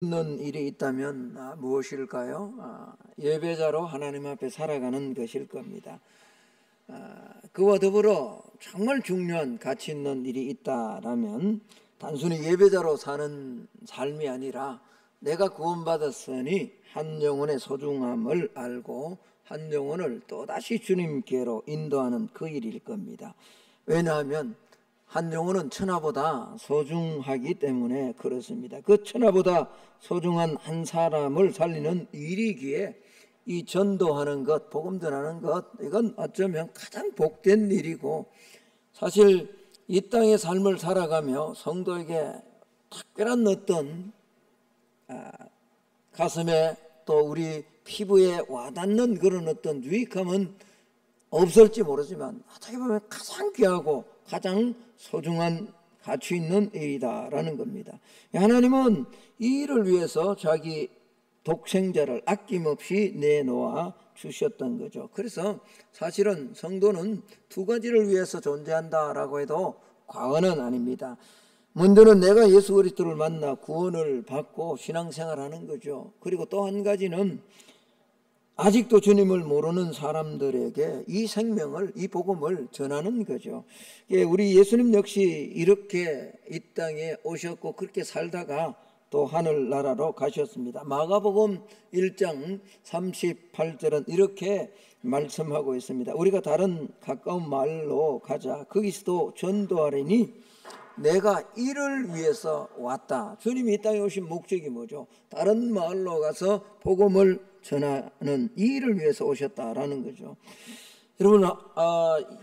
있는 일이 있다면 무엇일까요? 예배자로 하나님 앞에 살아가는 것일 겁니다. 그와 더불어 정말 중요한 가치 있는 일이 있다라면 단순히 예배자로 사는 삶이 아니라 내가 구원받았으니 한 영혼의 소중함을 알고 한 영혼을 또다시 주님께로 인도하는 그 일일 겁니다. 왜냐하면 한 영혼은 천하보다 소중하기 때문에 그렇습니다. 그 천하보다 소중한 한 사람을 살리는 일이기에 이 전도하는 것, 복음 전하는 것, 이건 어쩌면 가장 복된 일이고, 사실 이 땅의 삶을 살아가며 성도에게 특별한 어떤 가슴에 또 우리 피부에 와닿는 그런 어떤 유익함은 없을지 모르지만 어떻게 보면 가장 귀하고 가장 소중한 가치 있는 일이다라는 겁니다. 하나님은 이 일을 위해서 자기 독생자를 아낌없이 내놓아 주셨던 거죠. 그래서 사실은 성도는 두 가지를 위해서 존재한다라고 해도 과언은 아닙니다. 먼저는 내가 예수 그리스도를 만나 구원을 받고 신앙생활하는 거죠. 그리고 또 한 가지는 아직도 주님을 모르는 사람들에게 이 생명을, 이 복음을 전하는 거죠. 우리 예수님 역시 이렇게 이 땅에 오셨고 그렇게 살다가 또 하늘나라로 가셨습니다. 마가복음 1장 38절은 이렇게 말씀하고 있습니다. 우리가 다른 가까운 마을로 가자. 거기서도 전도하리니 내가 이를 위해서 왔다. 주님이 이 땅에 오신 목적이 뭐죠? 다른 마을로 가서 복음을 전하는 이 일을 위해서 오셨다라는 거죠. 여러분,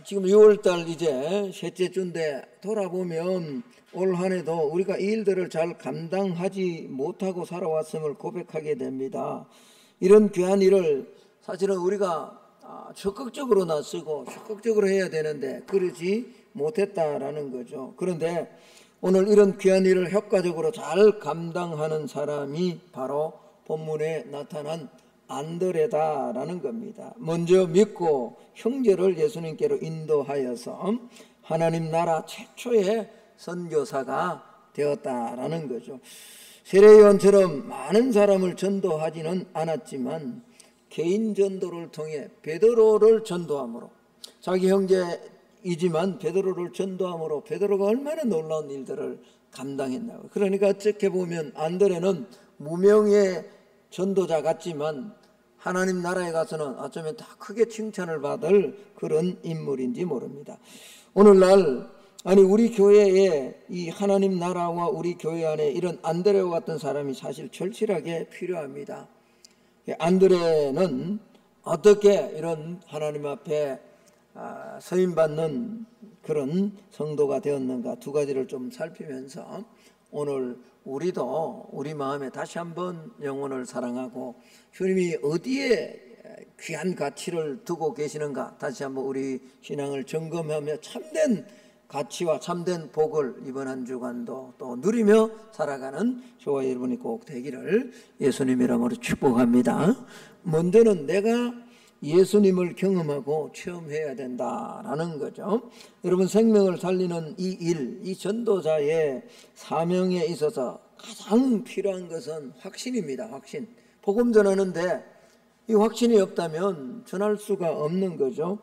지금 6월달 이제 셋째 주인데 돌아보면 올 한 해도 우리가 이 일들을 잘 감당하지 못하고 살아왔음을 고백하게 됩니다. 이런 귀한 일을 사실은 우리가 적극적으로 나서고 적극적으로 해야 되는데 그러지 못했다라는 거죠. 그런데 오늘 이런 귀한 일을 효과적으로 잘 감당하는 사람이 바로 본문에 나타난 안드레다라는 겁니다. 먼저 믿고 형제를 예수님께로 인도하여서 하나님 나라 최초의 선교사가 되었다라는 거죠. 세례요한처럼 많은 사람을 전도하지는 않았지만 개인 전도를 통해 베드로를 전도함으로, 자기 형제이지만 베드로를 전도함으로 베드로가 얼마나 놀라운 일들을 감당했나요. 그러니까 어떻게 보면 안드레는 무명의 전도자 같지만 하나님 나라에 가서는 어쩌면 다 크게 칭찬을 받을 그런 인물인지 모릅니다. 오늘날 우리 교회에 이 하나님 나라와 우리 교회 안에 이런 안드레와 같은 사람이 사실 절실하게 필요합니다. 안드레는 어떻게 이런 하나님 앞에 서임받는 그런 성도가 되었는가, 두 가지를 좀 살피면서 오늘 우리도 우리 마음에 다시 한번 영혼을 사랑하고 주님이 어디에 귀한 가치를 두고 계시는가 다시 한번 우리 신앙을 점검하며 참된 가치와 참된 복을 이번 한 주간도 또 누리며 살아가는 저와 여러분이 꼭 되기를 예수님 이름으로 축복합니다. 먼저는 내가 예수님을 경험하고 체험해야 된다라는 거죠. 여러분, 생명을 살리는 이 일, 이 전도자의 사명에 있어서 가장 필요한 것은 확신입니다. 확신. 복음 전하는데 이 확신이 없다면 전할 수가 없는 거죠.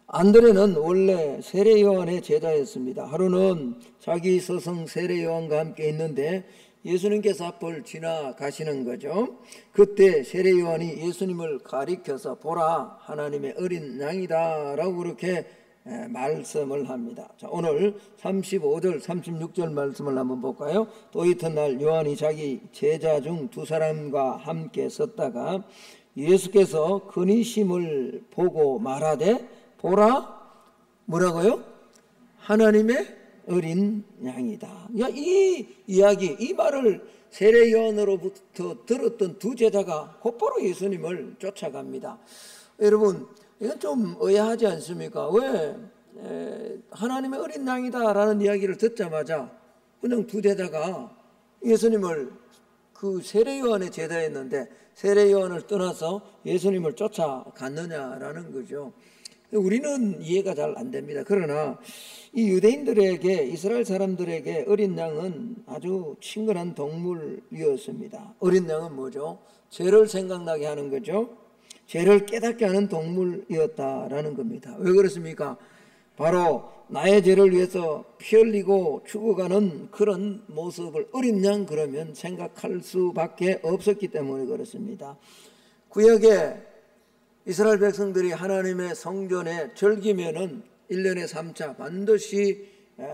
안드레는 원래 세례요한의 제자였습니다. 하루는 자기 스승 세례요한과 함께 있는데 예수님께서 앞을 지나가시는 거죠. 그때 세례요한이 예수님을 가리켜서 보라, 하나님의 어린 양이다 라고 그렇게 말씀을 합니다. 자, 오늘 35절 36절 말씀을 한번 볼까요? 또 이튿날 요한이 자기 제자 중 두 사람과 함께 섰다가 예수께서 근위심을 보고 말하되 보라, 뭐라고요? 하나님의 어린 양이다. 이 이야기, 이 말을 세례 요한으로부터 들었던 두 제자가 곧바로 예수님을 쫓아갑니다. 여러분, 이건 좀 의아하지 않습니까? 왜 하나님의 어린 양이다 라는 이야기를 듣자마자 그냥 두 제자가 예수님을, 그 세례 요한의 제자였는데 세례 요한을 떠나서 예수님을 쫓아갔느냐라는 거죠. 우리는 이해가 잘 안 됩니다. 그러나 이 유대인들에게, 이스라엘 사람들에게 어린 양은 아주 친근한 동물이었습니다. 어린 양은 뭐죠? 죄를 생각나게 하는 거죠. 죄를 깨닫게 하는 동물이었다라는 겁니다. 왜 그렇습니까? 바로 나의 죄를 위해서 피 흘리고 죽어가는 그런 모습을 어린 양 그러면 생각할 수밖에 없었기 때문에 그렇습니다. 구약에 이스라엘 백성들이 하나님의 성전에 절기면은 1년에 3차 반드시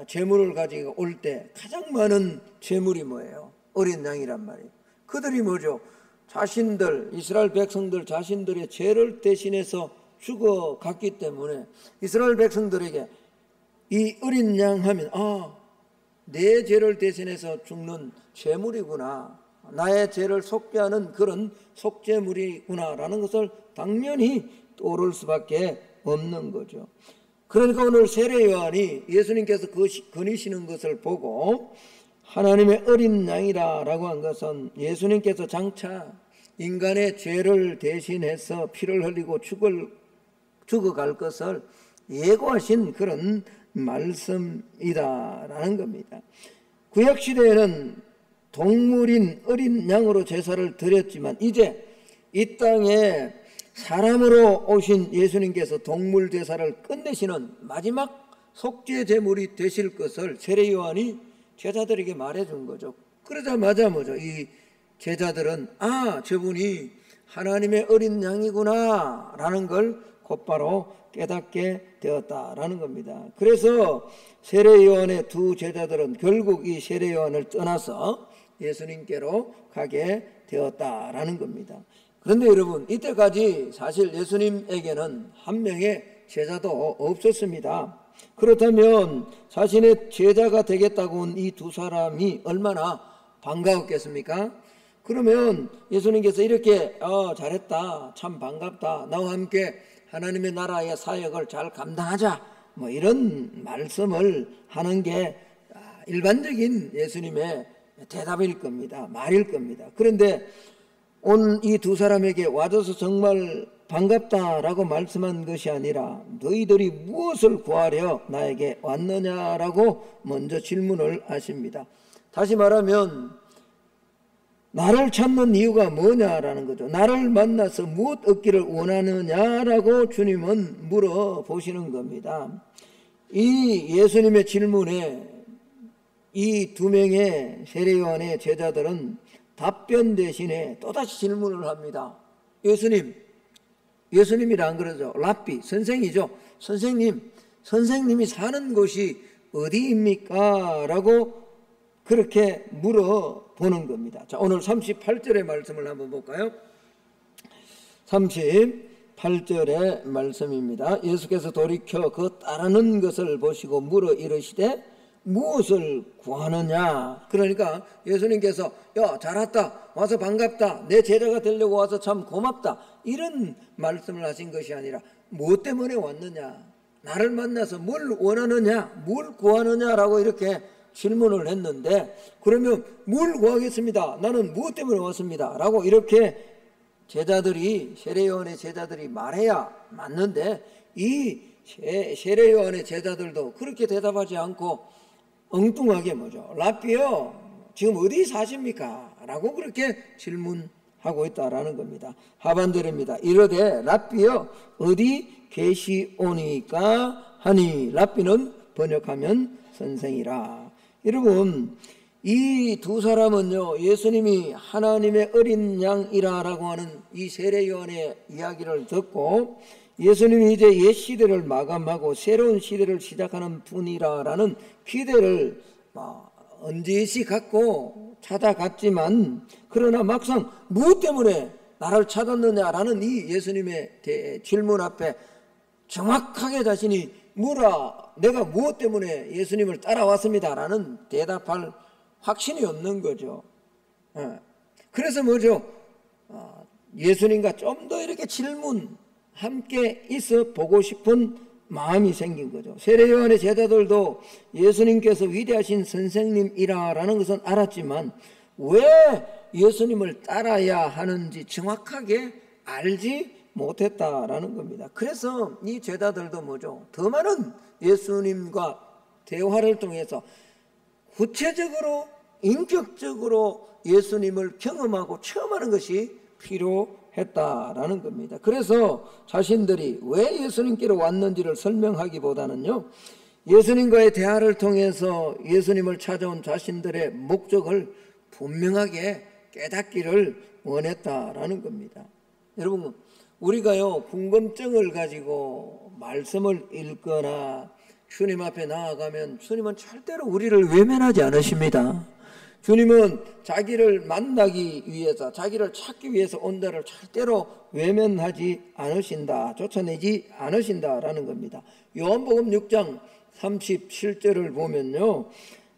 제물을 가지고 올 때 가장 많은 제물이 뭐예요? 어린 양이란 말이에요. 그들이 뭐죠? 자신들, 이스라엘 백성들 자신들의 죄를 대신해서 죽어갔기 때문에 이스라엘 백성들에게 이 어린 양 하면 내 죄를 대신해서 죽는 제물이구나, 나의 죄를 속게 하는 그런 속죄물이구나라는 것을 당연히 떠오를 수밖에 없는 거죠. 그러니까 오늘 세례 요한이 예수님께서 거니시는 것을 보고 하나님의 어린 양이라고 한 것은 예수님께서 장차 인간의 죄를 대신해서 피를 흘리고 죽어갈 것을 예고하신 그런 말씀이다라는 겁니다. 구약시대에는 동물인 어린 양으로 제사를 드렸지만 이제 이 땅에 사람으로 오신 예수님께서 동물 제사를 끝내시는 마지막 속죄 제물이 되실 것을 세례 요한이 제자들에게 말해준 거죠. 그러자마자 뭐죠? 이 제자들은 저분이 하나님의 어린 양이구나 라는 걸 곧바로 깨닫게 되었다라는 겁니다. 그래서 세례 요한의 두 제자들은 결국 이 세례 요한을 떠나서 예수님께로 가게 되었다라는 겁니다. 그런데 여러분, 이때까지 사실 예수님에게는 한 명의 제자도 없었습니다. 그렇다면 자신의 제자가 되겠다고 온 이 두 사람이 얼마나 반가웠겠습니까? 그러면 예수님께서 이렇게 잘했다, 참 반갑다, 나와 함께 하나님의 나라의 사역을 잘 감당하자, 뭐 이런 말씀을 하는 게 일반적인 예수님의 대답일 겁니다. 말일 겁니다. 그런데 온 이 두 사람에게 와줘서 정말 반갑다라고 말씀한 것이 아니라 너희들이 무엇을 구하려 나에게 왔느냐라고 먼저 질문을 하십니다. 다시 말하면 나를 찾는 이유가 뭐냐라는 거죠. 나를 만나서 무엇 얻기를 원하느냐라고 주님은 물어보시는 겁니다. 이 예수님의 질문에 이 두 명의 세례 요한의 제자들은 답변 대신에 또다시 질문을 합니다. 예수님이라 안 그러죠. 랍비, 선생이죠. 선생님이 사는 곳이 어디입니까? 라고 그렇게 물어보는 겁니다. 자, 오늘 38절의 말씀을 한번 볼까요? 38절의 말씀입니다. 예수께서 돌이켜 그 따르는 것을 보시고 물어 이르시되 무엇을 구하느냐? 그러니까 예수님께서 잘 왔다, 와서 반갑다, 내 제자가 되려고 와서 참 고맙다, 이런 말씀을 하신 것이 아니라 무엇 때문에 왔느냐, 나를 만나서 뭘 원하느냐, 뭘 구하느냐라고 이렇게 질문을 했는데, 그러면 뭘 구하겠습니다, 나는 무엇 때문에 왔습니다 라고 이렇게 제자들이, 세례 요한의 제자들이 말해야 맞는데, 이 세례 요한의 제자들도 그렇게 대답하지 않고 엉뚱하게 뭐죠? 랍비요, 지금 어디 사십니까? 라고 그렇게 질문하고 있다라는 겁니다. 하반절입니다. 이르되 랍비요, 어디 계시오니까 하니, 랍비는 번역하면 선생이라. 여러분, 이 두 사람은요, 예수님이 하나님의 어린 양이라고 하는 이 세례 요한의 이야기를 듣고 예수님이 이제 옛 시대를 마감하고 새로운 시대를 시작하는 분이라는 기대를 언제시 갖고 찾아갔지만, 그러나 막상 무엇 때문에 나를 찾았느냐라는 이 예수님의 질문 앞에 정확하게 자신이 내가 무엇 때문에 예수님을 따라왔습니다라는 대답할 확신이 없는 거죠. 그래서 뭐죠? 예수님과 좀 더 이렇게 함께 있어 보고 싶은 마음이 생긴 거죠. 세례 요한의 제자들도 예수님께서 위대하신 선생님이라는 것은 알았지만 왜 예수님을 따라야 하는지 정확하게 알지 못했다라는 겁니다. 그래서 이 제자들도 뭐죠? 더 많은 예수님과 대화를 통해서 구체적으로 인격적으로 예수님을 경험하고 체험하는 것이 필요했다라는 겁니다. 그래서 자신들이 왜 예수님께로 왔는지를 설명하기보다는요, 예수님과의 대화를 통해서 예수님을 찾아온 자신들의 목적을 분명하게 깨닫기를 원했다라는 겁니다. 여러분, 우리가요 궁금증을 가지고 말씀을 읽거나 주님 앞에 나아가면 주님은 절대로 우리를 외면하지 않으십니다. 주님은 자기를 만나기 위해서, 자기를 찾기 위해서 온다를 절대로 외면하지 않으신다, 쫓아내지 않으신다라는 겁니다. 요한복음 6장 37절을 보면요,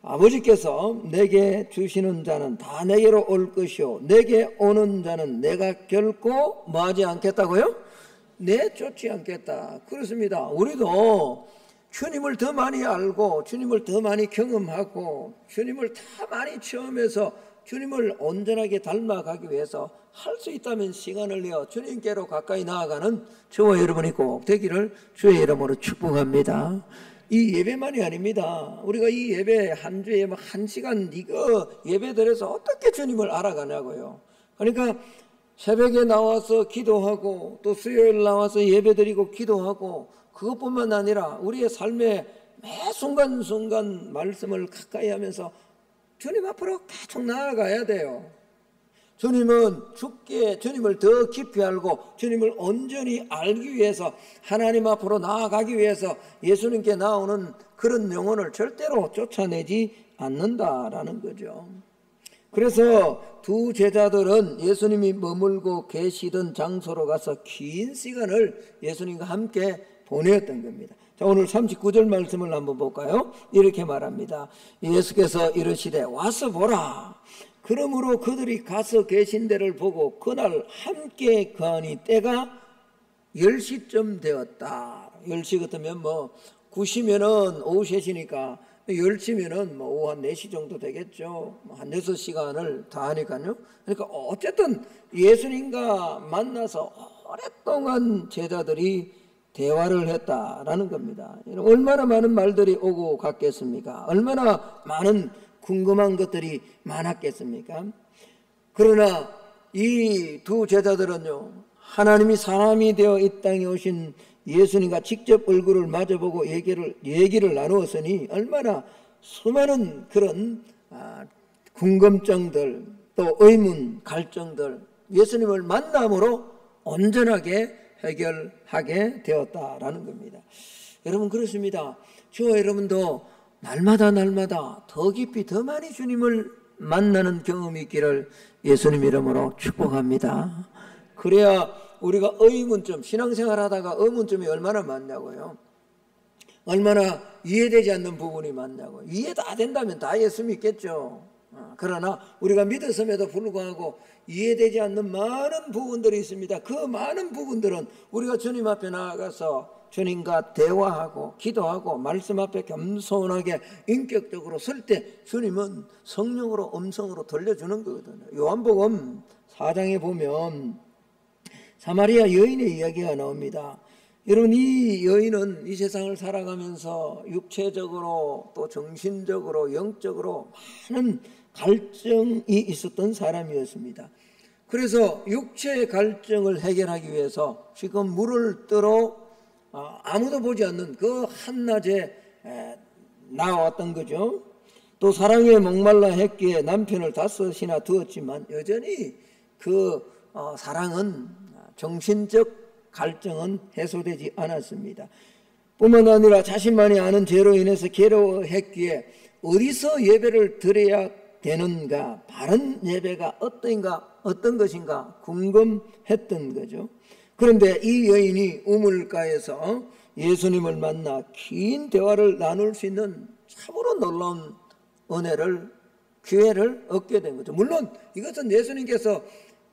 아버지께서 내게 주시는 자는 다 내게로 올 것이요 내게 오는 자는 내가 결코 뭐하지 않겠다고요? 내쫓지 않겠다. 그렇습니다. 우리도 주님을 더 많이 알고 주님을 더 많이 경험하고 주님을 더 많이 체험해서 주님을 온전하게 닮아가기 위해서 할 수 있다면 시간을 내어 주님께로 가까이 나아가는 저와 여러분이 꼭 되기를 주의 이름으로 축복합니다. 이 예배만이 아닙니다. 우리가 이 예배 한 주에 한 시간 이거 예배 드려서 어떻게 주님을 알아가냐고요. 그러니까 새벽에 나와서 기도하고 또 수요일 나와서 예배 드리고 기도하고 그것뿐만 아니라 우리의 삶의 매 순간순간 말씀을 가까이 하면서 주님 앞으로 계속 나아가야 돼요. 주님은 주님을 더 깊이 알고 주님을 온전히 알기 위해서 하나님 앞으로 나아가기 위해서 예수님께 나오는 그런 영혼을 절대로 쫓아내지 않는다라는 거죠. 그래서 두 제자들은 예수님이 머물고 계시던 장소로 가서 긴 시간을 예수님과 함께 보내었던 겁니다. 자, 오늘 39절 말씀을 한번 볼까요? 이렇게 말합니다. 예수께서 이르시되 와서 보라. 그러므로 그들이 가서 계신 데를 보고 그날 함께 거하니 때가 10시쯤 되었다. 10시 같으면 9시면은 오후 3시니까 10시면은 오후 한 4시 정도 되겠죠. 한 6시간을 다 하니까요. 그러니까 어쨌든 예수님과 만나서 오랫동안 제자들이 대화를 했다라는 겁니다. 얼마나 많은 말들이 오고 갔겠습니까? 얼마나 많은 궁금한 것들이 많았겠습니까? 그러나 이 두 제자들은요, 하나님이 사람이 되어 이 땅에 오신 예수님과 직접 얼굴을 마주보고 얘기를 나누었으니 얼마나 수많은 그런 궁금증들, 또 의문, 갈증들 예수님을 만남으로 온전하게 해결하게 되었다라는 겁니다. 여러분, 그렇습니다. 저와 여러분도 날마다 더 깊이 더 많이 주님을 만나는 경험이 있기를 예수님 이름으로 축복합니다. 그래야 우리가 의문점, 신앙생활 하다가 의문점이 얼마나 많냐고요. 얼마나 이해되지 않는 부분이 많냐고요. 이해 다 된다면 다 예수 믿겠죠. 그러나 우리가 믿었음에도 불구하고 이해되지 않는 많은 부분들이 있습니다. 그 많은 부분들은 우리가 주님 앞에 나아가서 주님과 대화하고 기도하고 말씀 앞에 겸손하게 인격적으로 설 때 주님은 성령으로 음성으로 들려주는 거거든요. 요한복음 4장에 보면 사마리아 여인의 이야기가 나옵니다. 여러분, 이 여인은 이 세상을 살아가면서 육체적으로 또 정신적으로 영적으로 많은 갈증이 있었던 사람이었습니다. 그래서 육체의 갈증을 해결하기 위해서 지금 물을 뜨러 아무도 보지 않는 그 한낮에 나왔던 거죠. 또 사랑에 목말라 했기에 남편을 5이나 두었지만 여전히 그 사랑은, 정신적 갈증은 해소되지 않았습니다. 뿐만 아니라 자신만이 아는 죄로 인해서 괴로워했기에 어디서 예배를 드려야 되는가, 바른 예배가 어떤 것인가 궁금했던 거죠. 그런데 이 여인이 우물가에서 예수님을 만나 긴 대화를 나눌 수 있는 참으로 놀라운 기회를 얻게 된 거죠. 물론 이것은 예수님께서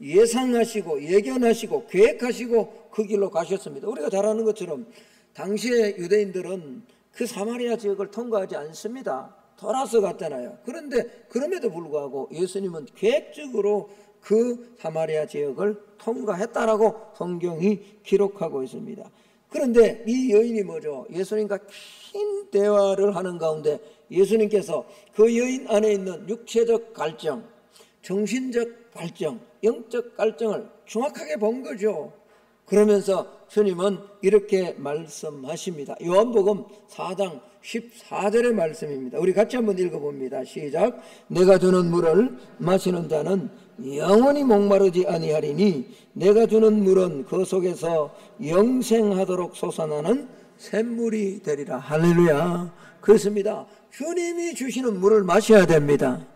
예상하시고 예견하시고 계획하시고 그 길로 가셨습니다. 우리가 잘 아는 것처럼 당시의 유대인들은 그 사마리아 지역을 통과하지 않습니다. 돌아서 갔잖아요. 그런데 그럼에도 불구하고 예수님은 계획적으로 그 사마리아 지역을 통과했다라고 성경이 기록하고 있습니다. 그런데 이 여인이 뭐죠? 예수님과 긴 대화를 하는 가운데 예수님께서 그 여인 안에 있는 육체적 갈증, 정신적 갈증, 영적 갈증을 정확하게 본 거죠. 그러면서 주님은 이렇게 말씀하십니다. 요한복음 4장 14절의 말씀입니다. 우리 같이 한번 읽어봅니다. 시작. 내가 주는 물을 마시는 자는 영원히 목마르지 아니하리니 내가 주는 물은 그 속에서 영생하도록 솟아나는 샘물이 되리라. 할렐루야. 그렇습니다. 주님이 주시는 물을 마셔야 됩니다.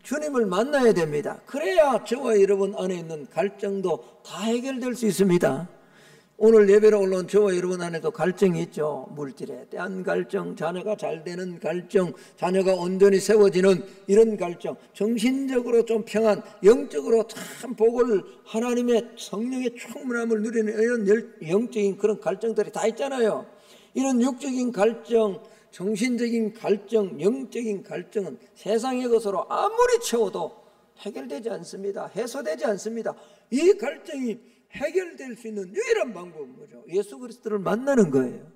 주님을 만나야 됩니다. 그래야 저와 여러분 안에 있는 갈증도 다 해결될 수 있습니다. 오늘 예배로 올라온 저와 여러분 안에도 갈증이 있죠. 물질에 대한 갈증, 자녀가 잘 되는 갈증, 자녀가 온전히 세워지는 이런 갈증, 정신적으로 좀 평안, 영적으로 참 복을, 하나님의 성령의 충만함을 누리는 이런 영적인 그런 갈증들이 다 있잖아요. 이런 육적인 갈증, 정신적인 갈증, 영적인 갈증은 세상의 것으로 아무리 채워도 해결되지 않습니다. 해소되지 않습니다. 이 갈증이 해결될 수 있는 유일한 방법은 뭐죠? 예수 그리스도를 만나는 거예요.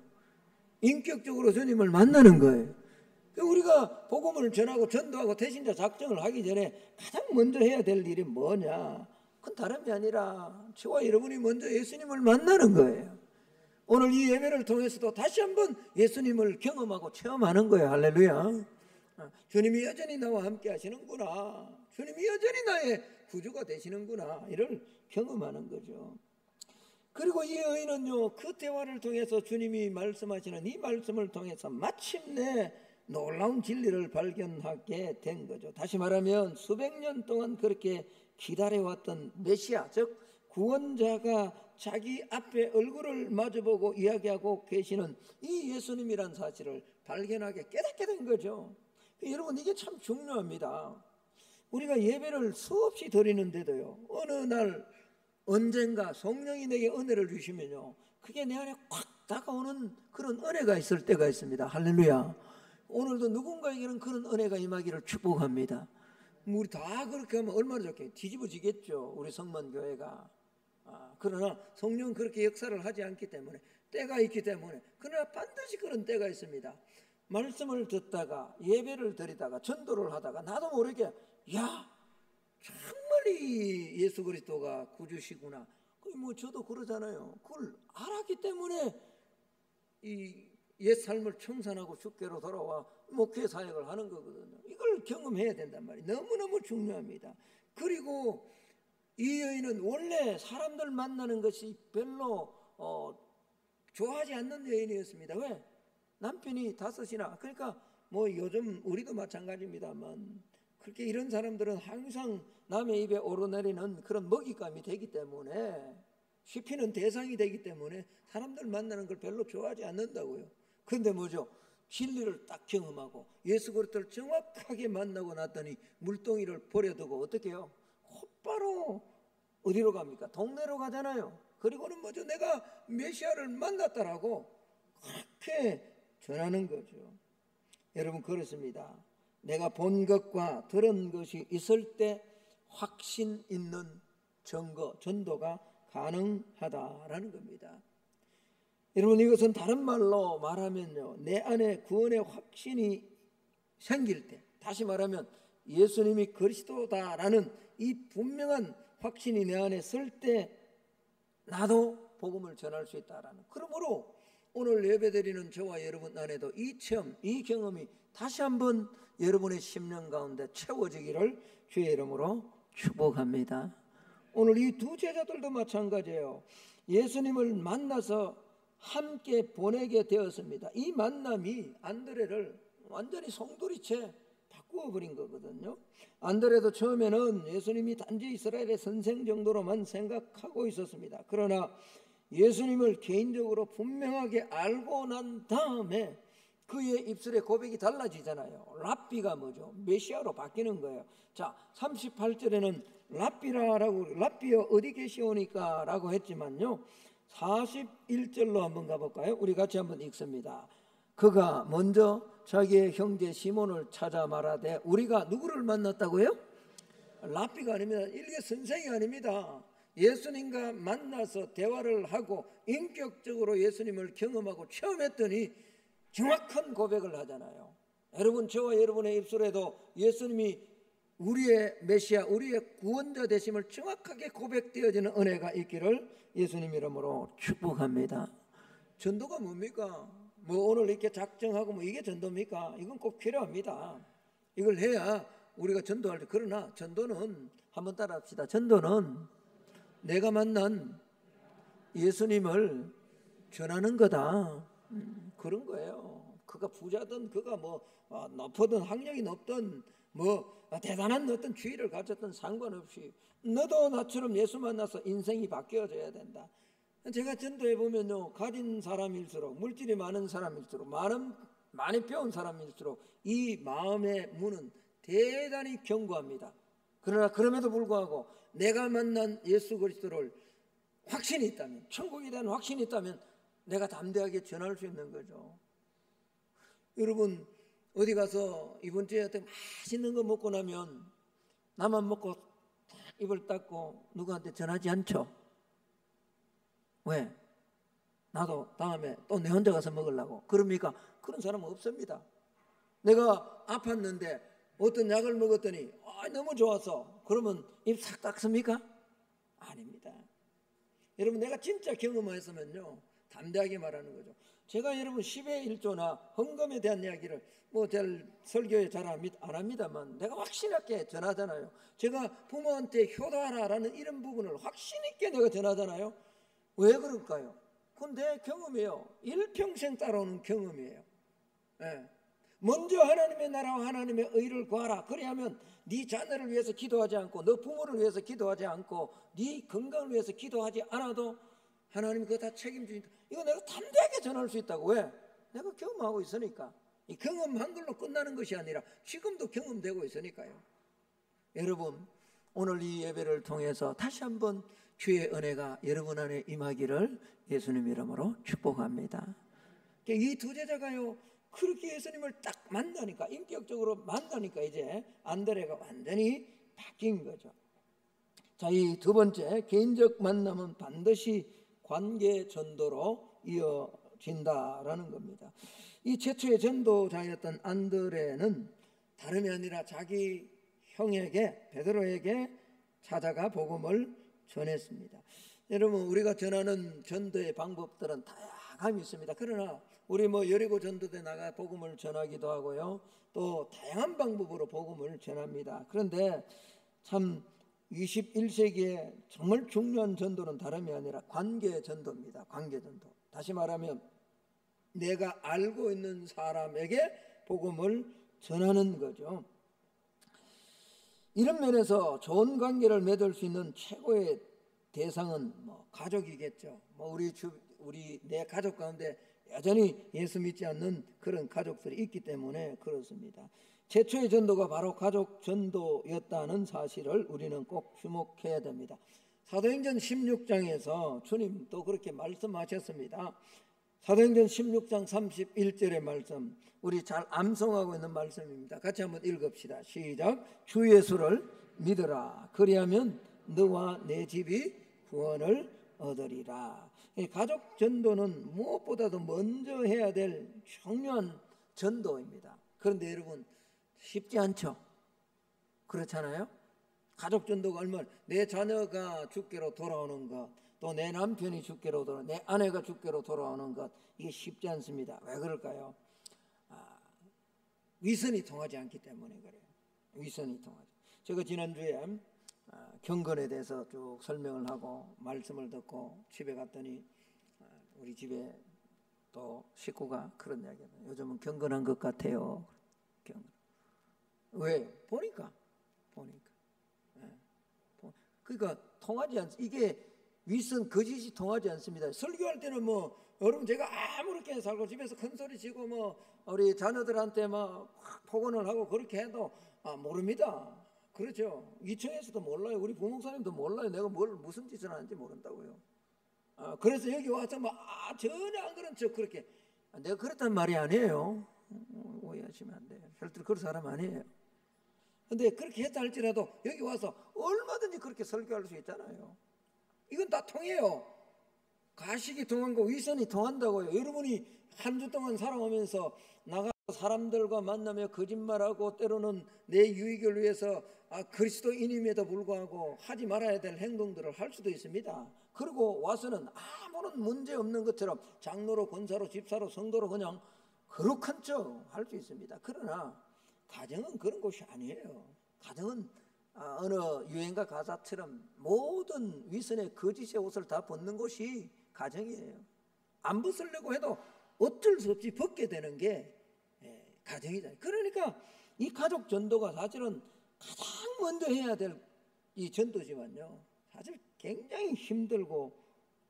인격적으로 주님을 만나는 거예요. 우리가 복음을 전하고 전도하고 대신자 작정을 하기 전에 가장 먼저 해야 될 일이 뭐냐? 그건 다름이 아니라 저와 여러분이 먼저 예수님을 만나는 거예요. 오늘 이 예배를 통해서도 다시 한번 예수님을 경험하고 체험하는 거예요. 할렐루야. 주님이 여전히 나와 함께 하시는구나. 주님이 여전히 나의 구주가 되시는구나. 이를 경험하는 거죠. 그리고 이 여인은요, 그 대화를 통해서 주님이 말씀하시는 이 말씀을 통해서 마침내 놀라운 진리를 발견하게 된 거죠. 다시 말하면 수백 년 동안 그렇게 기다려왔던 메시아, 즉 구원자가 자기 앞에 얼굴을 마주보고 이야기하고 계시는 이 예수님이란 사실을 발견하게 깨닫게 된 거죠. 여러분, 이게 참 중요합니다. 우리가 예배를 수없이 드리는데도요, 어느 날 언젠가 성령이 내게 은혜를 주시면요, 그게 내 안에 꽉 다가오는 그런 은혜가 있을 때가 있습니다. 할렐루야. 오늘도 누군가에게는 그런 은혜가 임하기를 축복합니다. 우리 다 그렇게 하면 얼마나 좋겠어요. 뒤집어지겠죠, 우리 성만교회가. 그러나 성령은 그렇게 역사를 하지 않기 때문에, 때가 있기 때문에, 그러나 반드시 그런 때가 있습니다. 말씀을 듣다가 예배를 드리다가 전도를 하다가 나도 모르게 야, 정말 이 예수 그리스도가 구주시구나. 뭐 저도 그러잖아요. 그걸 알았기 때문에 이 옛 삶을 청산하고 주께로 돌아와 목회 사역을 하는 거거든요. 이걸 경험해야 된단 말이에요. 너무너무 중요합니다. 그리고 이 여인은 원래 사람들 만나는 것이 별로 좋아하지 않는 여인이었습니다. 왜? 남편이 다섯이나. 그러니까 뭐 요즘 우리도 마찬가지입니다만 그렇게 이런 사람들은 항상 남의 입에 오르내리는 그런 먹잇감이 되기 때문에, 씹히는 대상이 되기 때문에 사람들 만나는 걸 별로 좋아하지 않는다고요. 그런데 뭐죠? 진리를 딱 경험하고 예수 그리스도를 정확하게 만나고 났더니 물동이를 버려두고 어떻게 해요? 곧바로 어디로 갑니까? 동네로 가잖아요. 그리고는 뭐죠? 내가 메시아를 만났다라고 그렇게 전하는 거죠. 여러분, 그렇습니다. 내가 본 것과 들은 것이 있을 때 확신 있는 증거, 전도가 가능하다라는 겁니다. 여러분, 이것은 다른 말로 말하면요, 내 안에 구원의 확신이 생길 때, 다시 말하면 예수님이 그리스도다라는 이 분명한 확신이 내 안에 쓸 때 나도 복음을 전할 수 있다라는. 그러므로 오늘 예배드리는 저와 여러분 안에도 이 체험, 이 경험이 다시 한번 여러분의 심령 가운데 채워지기를 주의 이름으로 축복합니다. 오늘 이 두 제자들도 마찬가지예요. 예수님을 만나서 함께 보내게 되었습니다. 이 만남이 안드레를 완전히 송두리째 바꾸어 버린 거거든요. 안드레도 처음에는 예수님이 단지 이스라엘의 선생 정도로만 생각하고 있었습니다. 그러나 예수님을 개인적으로 분명하게 알고 난 다음에 그의 입술의 고백이 달라지잖아요. 랍비가 뭐죠? 메시아로 바뀌는 거예요. 자, 38절에는 랍비여 어디 계시오니까 라고 했지만요, 41절로 한번 가볼까요? 우리 같이 한번 읽습니다. 그가 먼저 자기의 형제 시몬을 찾아 말하되, 우리가 누구를 만났다고요? 랍비가 아닙니다. 일개 선생이 아닙니다. 예수님과 만나서 대화를 하고 인격적으로 예수님을 경험하고 체험했더니 정확한 고백을 하잖아요. 여러분, 저와 여러분의 입술에도 예수님이 우리의 메시아, 우리의 구원자 되심을 정확하게 고백되어지는 은혜가 있기를 예수님 이름으로 축복합니다. 전도가 뭡니까? 뭐 오늘 이렇게 작정하고 뭐 이게 전도입니까? 이건 꼭 필요합니다. 이걸 해야 우리가 전도할 때. 그러나 전도는 한번 따라합시다. 전도는 내가 만난 예수님을 전하는 거다. 그런 거예요. 그가 부자든 그가 뭐 높든 학력이 높든 뭐 대단한 어떤 지위를 가졌든 상관없이 너도 나처럼 예수 만나서 인생이 바뀌어져야 된다. 제가 전도해 보면요, 가진 사람일수록, 물질이 많은 사람일수록, 많이 배운 사람일수록 이 마음의 문은 대단히 견고합니다. 그러나 그럼에도 불구하고 내가 만난 예수 그리스도를 확신이 있다면, 천국에 대한 확신이 있다면 내가 담대하게 전할 수 있는 거죠. 여러분, 어디 가서 이번 주에 어떤 맛있는 거 먹고 나면 나만 먹고 딱 입을 닦고 누구한테 전하지 않죠? 왜? 나도 다음에 또 내 혼자 가서 먹으려고. 그럽니까? 그런 사람은 없습니다. 내가 아팠는데 어떤 약을 먹었더니 너무 좋아서 그러면 입 싹 닦습니까? 아닙니다. 여러분, 내가 진짜 경험했으면요 담대하게 말하는 거죠. 제가 여러분 10의 1조나 헌금에 대한 이야기를 뭐 잘 설교에 잘 안 합니다만 내가 확실하게 전하잖아요. 제가 부모한테 효도하라라는 이런 부분을 확신 있게 내가 전하잖아요. 왜 그럴까요? 그건 내 경험이에요. 일평생 따라오는 경험이에요. 네. 먼저 하나님의 나라와 하나님의 의를 구하라. 그래야면 네 자녀를 위해서 기도하지 않고 너 부모를 위해서 기도하지 않고 네 건강을 위해서 기도하지 않아도 하나님이 그거 다 책임지니까 이거 내가 담대하게 전할 수 있다고. 왜? 내가 경험하고 있으니까. 이 경험한 걸로 끝나는 것이 아니라 지금도 경험되고 있으니까요. 여러분, 오늘 이 예배를 통해서 다시 한번 주의 은혜가 여러분 안에 임하기를 예수님 이름으로 축복합니다. 이 두 제자가요 그렇게 예수님을 딱 만나니까, 인격적으로 만나니까 이제 안드레가 완전히 바뀐 거죠. 자, 이 두 번째, 개인적 만남은 반드시 관계 전도로 이어진다라는 겁니다. 이 최초의 전도자였던 안드레는 다름이 아니라 자기 형에게, 베드로에게 찾아가 복음을 전했습니다. 여러분, 우리가 전하는 전도의 방법들은 다양함이 있습니다. 그러나 우리 뭐 여리고 전도대 나가 복음을 전하기도 하고요, 또 다양한 방법으로 복음을 전합니다. 그런데 참 21세기에 정말 중요한 전도는 다름이 아니라 관계 전도입니다. 관계 전도. 다시 말하면 내가 알고 있는 사람에게 복음을 전하는 거죠. 이런 면에서 좋은 관계를 맺을 수 있는 최고의 대상은 뭐 가족이겠죠. 뭐 내 가족 가운데 여전히 예수 믿지 않는 그런 가족들이 있기 때문에 그렇습니다. 최초의 전도가 바로 가족 전도였다는 사실을 우리는 꼭 주목해야 됩니다. 사도행전 16장에서 주님도 그렇게 말씀하셨습니다. 사도행전 16장 31절의 말씀, 우리 잘 암송하고 있는 말씀입니다. 같이 한번 읽읍시다. 시작. 주 예수를 믿으라. 그리하면 너와 내 집이 구원을 얻으리라. 가족 전도는 무엇보다도 먼저 해야 될 중요한 전도입니다. 그런데 여러분, 쉽지 않죠? 그렇잖아요? 가족 전도가 얼마나, 내 자녀가 주께로 돌아오는 것, 또 내 남편이 주께로 돌아오는 것, 내 아내가 주께로 돌아오는 것, 이게 쉽지 않습니다. 왜 그럴까요? 위선이 통하지 않기 때문에 그래요. 위선이 통하지. 제가 지난주에 경건에 대해서 쭉 설명을 하고 말씀을 듣고 집에 갔더니 우리 집에 또 식구가 그런 이야기를 해요. 요즘은 경건한 것 같아요. 왜? 보니까. 그러니까 통하지 않습니다. 이게 위선, 거짓이 통하지 않습니다. 설교할 때는 뭐 여러분 제가 아무렇게 살고 집에서 큰 소리 치고 뭐 우리 자녀들한테 막 폭언을 하고 그렇게 해도 모릅니다. 그렇죠. 이층에서도 몰라요. 우리 부목사님도 몰라요. 내가 무슨 짓을 하는지 모른다고요. 그래서 여기 와서 뭐 전혀 안 그런 척 그렇게, 내가 그랬단 말이 아니에요. 오해하시면 안 돼요. 절대로 그런 사람 아니에요. 근데 그렇게 했다 할지라도 여기 와서 얼마든지 그렇게 설교할 수 있잖아요. 이건 다 통해요. 가식이 통한 거 위선이 통한다고요. 여러분이 한 주 동안 살아오면서 나가 사람들과 만나며 거짓말하고 때로는 내 유익을 위해서 그리스도인임에도 불구하고 하지 말아야 될 행동들을 할 수도 있습니다. 그리고 와서는 아무런 문제 없는 것처럼 장로로 권사로 집사로 성도로 그냥 거룩한 척 할 수 있습니다. 그러나 가정은 그런 곳이 아니에요. 가정은 어느 유행가 가사처럼 모든 위선의 거짓의 옷을 다 벗는 곳이 가정이에요. 안 벗으려고 해도 어쩔 수 없이 벗게 되는 게 가정이잖아요. 그러니까 이 가족 전도가 사실은 가장 먼저 해야 될 이 전도지만요, 사실 굉장히 힘들고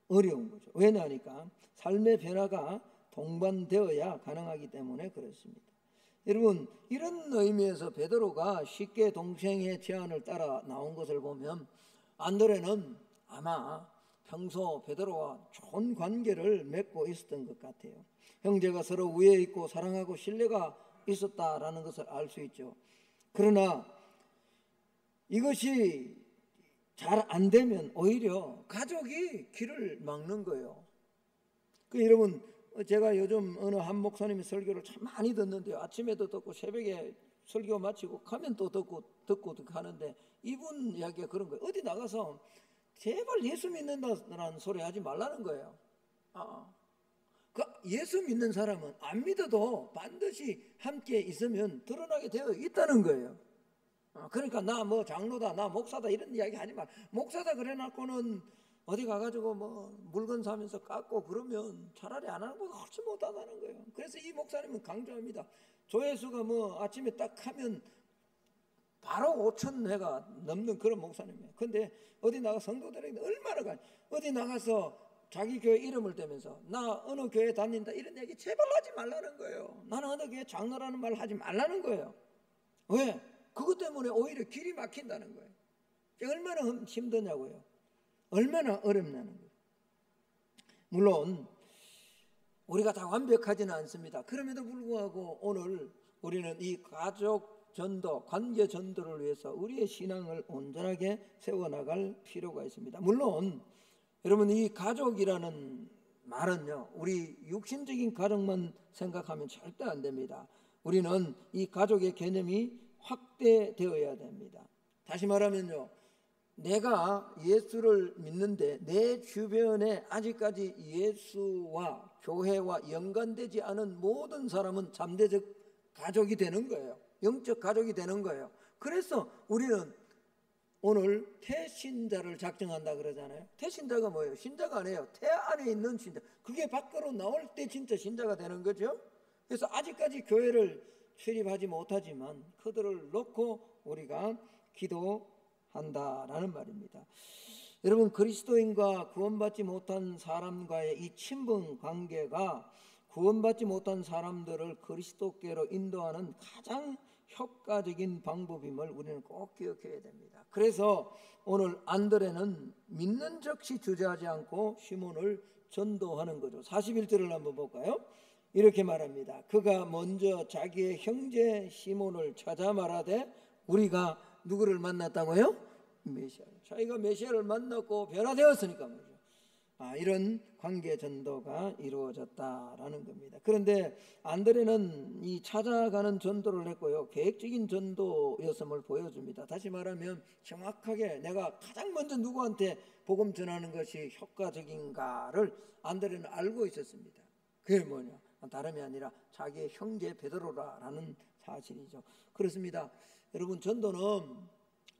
어려운 거죠. 왜냐하니까 삶의 변화가 동반되어야 가능하기 때문에 그렇습니다. 여러분, 이런 의미에서 베드로가 쉽게 동생의 제안을 따라 나온 것을 보면 안드레는 아마 평소 베드로와 좋은 관계를 맺고 있었던 것 같아요. 형제가 서로 우애 있고 사랑하고 신뢰가 있었다라는 것을 알 수 있죠. 그러나 이것이 잘 안 되면 오히려 가족이 길을 막는 거예요. 여러분, 제가 요즘 어느 한 목사님의 설교를 참 많이 듣는데요. 아침에도 듣고 새벽에 설교 마치고 가면 또 듣고 하는데 이분 이야기가 그런 거예요. 어디 나가서 제발 예수 믿는다는 소리 하지 말라는 거예요. 그 예수 믿는 사람은 안 믿어도 반드시 함께 있으면 드러나게 되어 있다는 거예요. 그러니까 나 뭐 장로다, 나 목사다 이런 이야기 하지 마. 목사다 그래놓고는 어디 가가지고 뭐 물건 사면서 깎고 그러면 차라리 안 하는 것보다 훨씬 못하다는 거예요. 그래서 이 목사님은 강조합니다. 조회수가 뭐 아침에 딱 하면 바로 5천 회가 넘는 그런 목사님이에요. 근데 어디 나가 성도들에게 얼마나 어디 나가서 자기 교회 이름을 대면서 나 어느 교회 다닌다 이런 얘기 제발 하지 말라는 거예요. 나는 어느 교회 장로라는 말 하지 말라는 거예요. 왜? 그것 때문에 오히려 길이 막힌다는 거예요. 얼마나 힘드냐고요. 얼마나 어렵냐는 거예요. 물론 우리가 다 완벽하지는 않습니다. 그럼에도 불구하고 오늘 우리는 이 가족 전도, 관계 전도를 위해서 우리의 신앙을 온전하게 세워나갈 필요가 있습니다. 물론 여러분, 이 가족이라는 말은요, 우리 육신적인 가족만 생각하면 절대 안 됩니다. 우리는 이 가족의 개념이 확대되어야 됩니다. 다시 말하면요, 내가 예수를 믿는데 내 주변에 아직까지 예수와 교회와 연관되지 않은 모든 사람은 잠재적 가족이 되는 거예요. 영적 가족이 되는 거예요. 그래서 우리는 오늘 태신자를 작정한다 그러잖아요. 태신자가 뭐예요? 신자가 아니에요. 태 안에 있는 신자. 그게 밖으로 나올 때 진짜 신자가 되는 거죠. 그래서 아직까지 교회를 출입하지 못하지만 그들을 놓고 우리가 기도한다라는 말입니다. 여러분, 그리스도인과 구원받지 못한 사람과의 이 친분 관계가 구원받지 못한 사람들을 그리스도께로 인도하는 가장 효과적인 방법임을 우리는 꼭 기억해야 됩니다. 그래서 오늘 안드레는 믿는 즉시 주저하지 않고 시몬을 전도하는 거죠. 41절을 한번 볼까요? 이렇게 말합니다. 그가 먼저 자기의 형제 시몬을 찾아 말하되 우리가 누구를 만났다고요? 메시아. 자기가 메시아를 만났고 변화되었으니까 말이죠. 이런 관계 전도가 이루어졌다라는 겁니다. 그런데 안드레는 이 찾아가는 전도를 했고요, 계획적인 전도였음을 보여줍니다. 다시 말하면 정확하게 내가 가장 먼저 누구한테 복음 전하는 것이 효과적인가를 안드레는 알고 있었습니다. 그게 뭐냐? 다름이 아니라 자기의 형제 베드로라는 사실이죠. 그렇습니다. 여러분, 전도는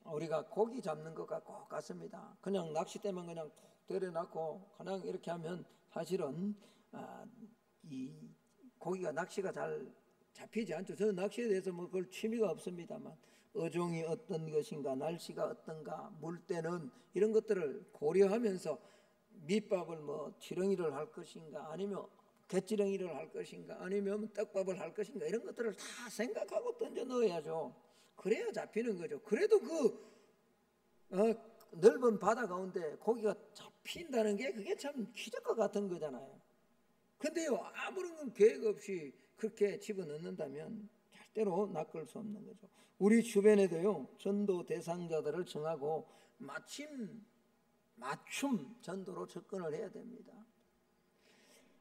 우리가 고기 잡는 것과 꼭 같습니다. 그냥 낚싯대만 그냥 톡 데려놨고 그냥 이렇게 하면 사실은 이 고기가 낚시가 잘 잡히지 않죠. 저는 낚시에 대해서 뭐 그걸 취미가 없습니다만 어종이 어떤 것인가, 날씨가 어떤가, 물때는 이런 것들을 고려하면서 밑밥을 뭐 지렁이를 할 것인가, 아니면 갯지렁이를 할 것인가, 아니면 떡밥을 할 것인가, 이런 것들을 다 생각하고 던져 넣어야죠. 그래야 잡히는 거죠. 그래도 넓은 바다 가운데 고기가 잡힌다는 게 그게 참 기적과 같은 거잖아요. 근데요, 아무런 계획 없이 그렇게 집어넣는다면 잘 절대로 낚을 수 없는 거죠. 우리 주변에도요, 전도 대상자들을 정하고 맞춤 전도로 접근을 해야 됩니다.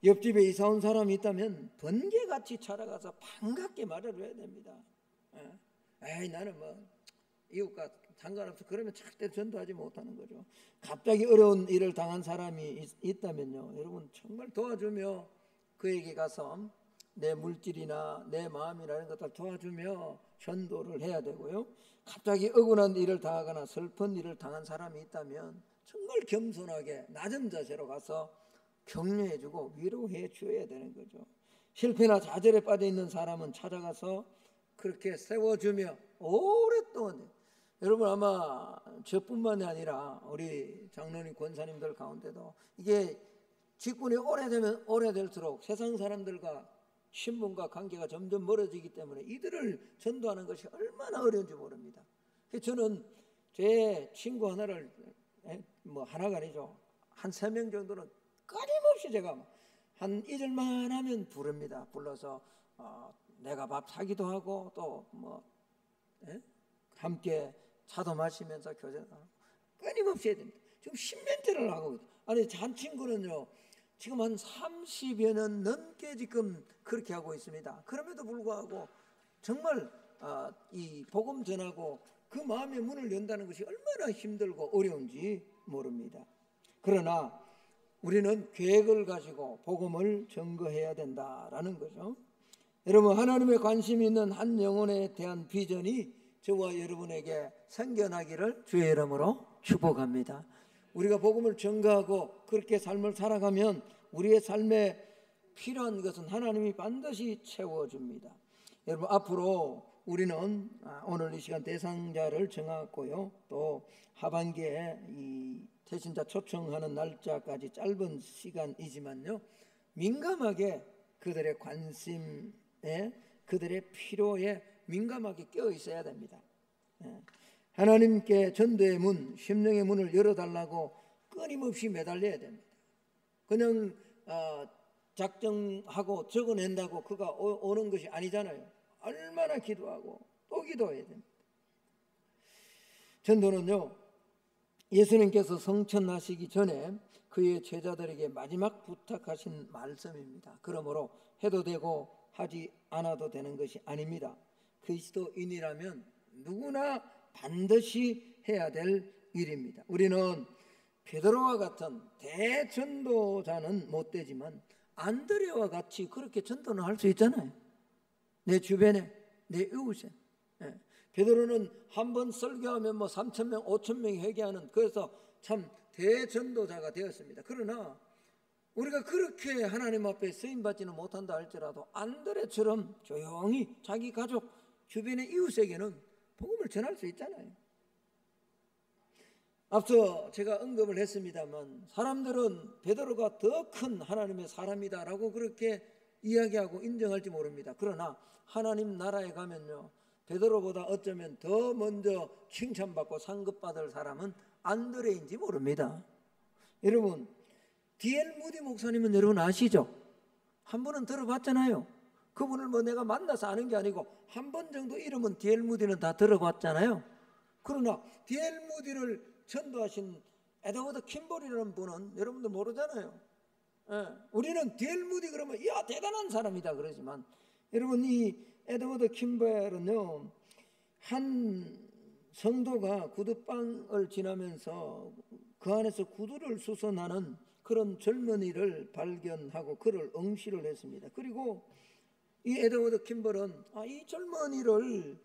옆집에 이사 온 사람이 있다면 번개같이 찾아가서 반갑게 말을 해야 됩니다. 에이, 나는 뭐 이웃과 상관없어. 그러면 절대 전도하지 못하는 거죠. 갑자기 어려운 일을 당한 사람이 있다면요, 여러분 정말 도와주며 그에게 가서 내 물질이나 내 마음이나 이런 것들 도와주며 전도를 해야 되고요. 갑자기 억울한 일을 당하거나 슬픈 일을 당한 사람이 있다면 정말 겸손하게 낮은 자세로 가서 격려해주고 위로해 줘야 되는 거죠. 실패나 좌절에 빠져 있는 사람은 찾아가서 그렇게 세워주며 오랫동안, 여러분 아마 저뿐만이 아니라 우리 장로님 권사님들 가운데도 이게 직분이 오래되면 오래될수록 세상 사람들과 신분과 관계가 점점 멀어지기 때문에 이들을 전도하는 것이 얼마나 어려운지 모릅니다. 저는 제 친구 하나를, 뭐 하나가 아니죠, 한 3명 정도는 끊임없이 제가 한 잊을만 하면 부릅니다. 불러서 내가 밥 사기도 하고 또 뭐 함께 차도 마시면서 교제도 하고 끊임없이 해야 됩니다. 지금 10년째를 하고 있어요. 아니, 한 친구는요 지금 한 30여 년 넘게 지금 그렇게 하고 있습니다. 그럼에도 불구하고 정말 이 복음 전하고 그 마음의 문을 연다는 것이 얼마나 힘들고 어려운지 모릅니다. 그러나 우리는 계획을 가지고 복음을 전거해야 된다라는 거죠. 여러분, 하나님의 관심이 있는 한 영혼에 대한 비전이 저와 여러분에게 생겨나기를 주의 이름으로 축복합니다. 우리가 복음을 전거하고 그렇게 삶을 살아가면 우리의 삶에 필요한 것은 하나님이 반드시 채워줍니다. 여러분, 앞으로 우리는 오늘 이 시간 대상자를 정하고요, 또 하반기에 이 대신자 초청하는 날짜까지 짧은 시간이지만요, 민감하게 그들의 관심에, 그들의 필요에 민감하게 껴 있어야 됩니다. 하나님께 전도의 문, 심령의 문을 열어달라고 끊임없이 매달려야 됩니다. 그냥 작정하고 적어낸다고 그가 오는 것이 아니잖아요. 얼마나 기도하고 또 기도해야 됩니다. 전도는요, 예수님께서 성천하시기 전에 그의 제자들에게 마지막 부탁하신 말씀입니다. 그러므로 해도 되고 하지 않아도 되는 것이 아닙니다. 그리스도인이라면 누구나 반드시 해야 될 일입니다. 우리는 베드로와 같은 대전도자는 못 되지만 안드레와 같이 그렇게 전도는 할 수 있잖아요. 내 주변에, 내 이웃에. 베드로는 한 번 설교하면 뭐 3,000명, 5,000명이 회개하는, 그래서 참 대전도자가 되었습니다. 그러나 우리가 그렇게 하나님 앞에 쓰임받지는 못한다 할지라도 안드레처럼 조용히 자기 가족, 주변의 이웃에게는 복음을 전할 수 있잖아요. 앞서 제가 언급을 했습니다만 사람들은 베드로가 더 큰 하나님의 사람이다라고 그렇게 이야기하고 인정할지 모릅니다. 그러나 하나님 나라에 가면요, 베드로보다 어쩌면 더 먼저 칭찬받고 상급받을 사람은 안드레인지 모릅니다. 여러분, D.L. 무디 목사님은 여러분 아시죠? 한 번은 들어봤잖아요. 그분을 뭐 내가 만나서 아는 게 아니고 한 번 정도 이름은 D.L. 무디는 다 들어봤잖아요. 그러나 D.L. 무디를 전도하신 에드워드 킴볼이라는 분은 여러분들 모르잖아요. 우리는 D.L. 무디 그러면 야 대단한 사람이다 그러지만, 여러분 이 에드워드 킴볼은요, 한 성도가 구두방을 지나면서 그 안에서 구두를 수선하는 그런 젊은이를 발견하고 그를 응시를 했습니다. 그리고 이 에드워드 킴볼은 이 젊은이를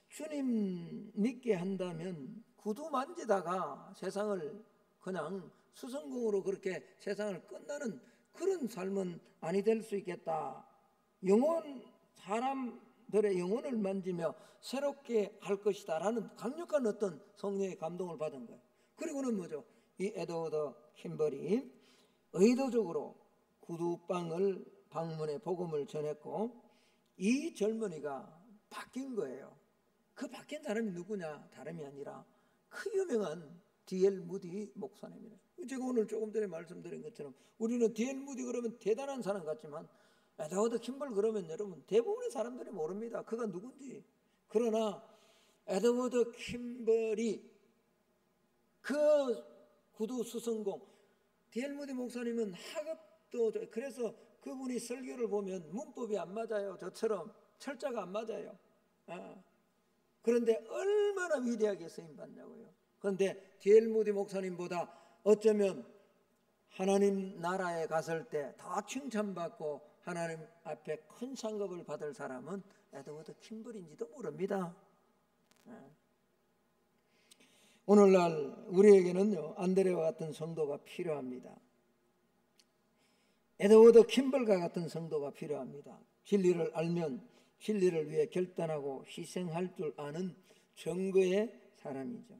주님 믿게 한다면 구두 만지다가 세상을 그냥 수성공으로 그렇게 세상을 끝나는 그런 삶은 아니 될 수 있겠다. 사람들의 영혼을 만지며 새롭게 할 것이다 라는 강력한 어떤 성령의 감동을 받은 거예요. 그리고는 뭐죠? 이 에드워드 킴볼이 의도적으로 구두방을 방문해 복음을 전했고 이 젊은이가 바뀐 거예요. 그 바뀐 사람이 누구냐? 다름이 아니라 그 유명한 D.L. 무디 목사님이에요. 제가 오늘 조금 전에 말씀드린 것처럼 우리는 D.L. 무디 그러면 대단한 사람 같지만 에드워드 킴벌 그러면 여러분 대부분의 사람들이 모릅니다. 그가 누군지. 그러나 에드워드 킴벌이 그 구두 수성공, D.L. 무디 목사님은 학업도, 그래서 그분이 설교를 보면 문법이 안 맞아요. 저처럼 철자가 안 맞아요. 그런데 얼마나 위대하게 쓰임받냐고요. 그런데 D.L. 무디 목사님보다 어쩌면 하나님 나라에 갔을 때 더 칭찬받고 하나님 앞에 큰 상급을 받을 사람은 에드워드 킴벌인지도 모릅니다. 오늘날 우리에게는요, 안드레와 같은 성도가 필요합니다. 에드워드 킴벌과 같은 성도가 필요합니다. 진리를 알면 진리를 위해 결단하고 희생할 줄 아는 정거의 사람이죠.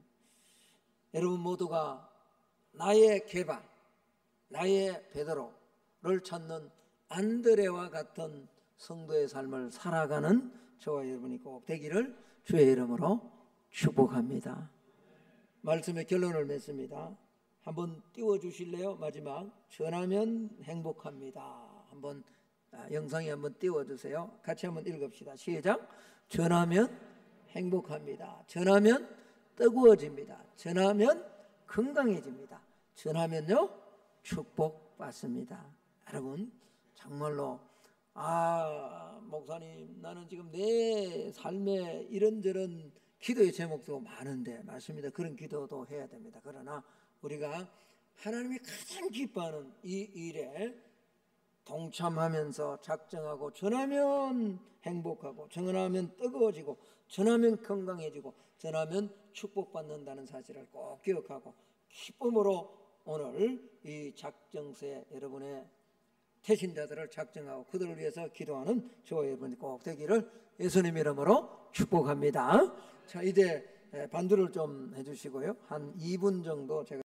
여러분 모두가 나의 개방, 나의 베드로를 찾는 안드레와 같은 성도의 삶을 살아가는 저와 여러분이 꼭 되기를 주의 이름으로 축복합니다. 말씀의 결론을 맺습니다. 한번 띄워주실래요? 마지막 전하면 행복합니다. 한번 영상에 한번 띄워주세요. 같이 한번 읽읍시다. 시작. 전하면 행복합니다. 전하면 뜨거워집니다. 전하면 건강해집니다. 전하면요 축복받습니다. 여러분 정말로 목사님 나는 지금 내 삶에 이런저런 기도의 제목도 많은데 맞습니다. 그런 기도도 해야 됩니다. 그러나 우리가 하나님이 가장 기뻐하는 이 일에 동참하면서 작정하고 전하면 행복하고 전하면 뜨거워지고 전하면 건강해지고 전하면 축복받는다는 사실을 꼭 기억하고 기쁨으로 오늘 이 작정세 여러분의 태신자들을 작정하고 그들을 위해서 기도하는 저와 여러분이 꼭 되기를 예수님 이름으로 축복합니다. 자, 이제 반주를 좀 해주시고요. 한 2분 정도 제가